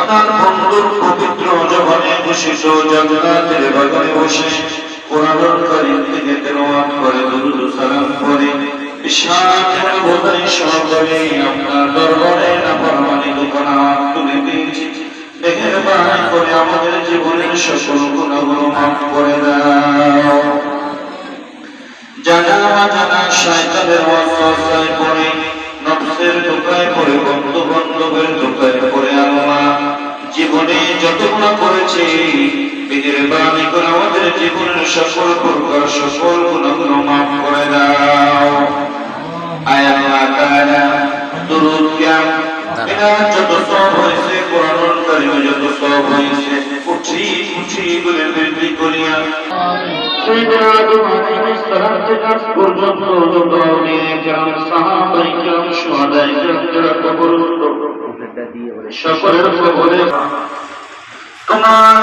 আপনার বন্ধুর পবিত্র জবানে ঘোষিত জান্নাতের বাগানে বসে কোরআনুল কারীম থেকে তেলাওয়াত করে দুরূদ ও সালাম পড়ে ইশাআতের বোঝাই সহকারে আপনার দরবারে নাফরমানি গুনাহ তুলে দিয়েছি। মেহেরবানি করে আমাদের জীবনের সকল গুনাহগুলো মাফ করে দাও। জানা অজানা শয়তানের ওয়াসওয়াসায় পড়ে, নফসের ধোঁকায় পড়ে, বন্ধু বান্ধবের ধোঁকায় পড়ে আল্লাহ জীবনে যত গুনাহ করেছি মেহেরবানি করে আমাদের জীবনের সকল প্রকার সকল গুনাহগুলো মাফ করে দাও। আয় আল্লাহ তাআলা দুরূদ কিয়াম এনার যত সওয়াব হয়েছে কোরআনুল কারীমে যত সওয়াব হয়েছে উঠি উঠি বলে বৃদ্ধি করিয়া সাইয়েদনা আদম আলাইহিস সালাম থেকে আজ পর্যন্ত যত আউলিয়া কিরাম সাহাবায়ে কিরাম শুহাদায়ে কিরাম যারা কবরস্থ সকলের কবরে তোমার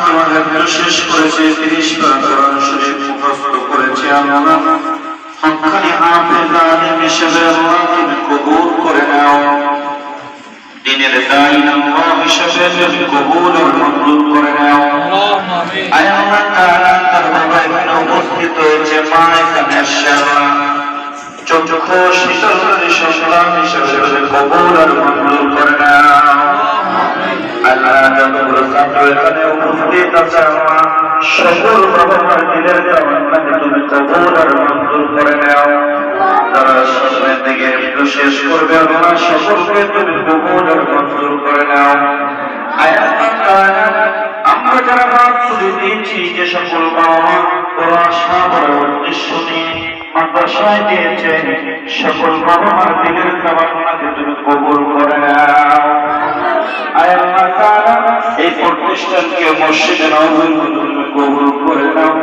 আমাদের শেষ করেছে 30 বার কোরআন শরীফ মুখস্থ করেছে আল্লাহ হক্কানি হাফেজ আলেম হিসেবে আল্লাহ তুমি কবুল করে নাও। দিনের দায়ী আল্লাহ হিসেবে তুমি কবুল ও মঞ্জুর করে নাও। আয় আল্লাহ তাআলা তার বাবা এখানে উপস্থিত হয়েছে, মা এখানে আসসালা চক্ষু শীতলকারী সন্তান হিসেবে কবুল আর মঞ্জুর করে নাও। আল্লাহ যতগুলো ছাত্র এখানে উপস্থিত আছে আল্লাহ সকল বাবার দিলের তাওয়াক্কুল তুমি কবুল আর মঞ্জুর করে নাও। তারা সামনের দিকে একটু শেষ করবে আল্লাহ সকলকে তুমি কবুল আর মঞ্জুর করে নাও। আয় আল্লাহ তাআলা আমরা যারা বাদ তুলে দিয়েছি যে সকল বাবা মা ওরা আশা বড় উদ্দেশ্য নিয়ে মাদ্রাসায় দিয়েছে সকল বাবা মার দিলের তাওয়াক্কুলকে তুমি কবুল করে নাও। আয় আল্লাহ তাআলা এই প্রতিষ্ঠানকে মসজিদে নববী তুমি কবুল করে নাও।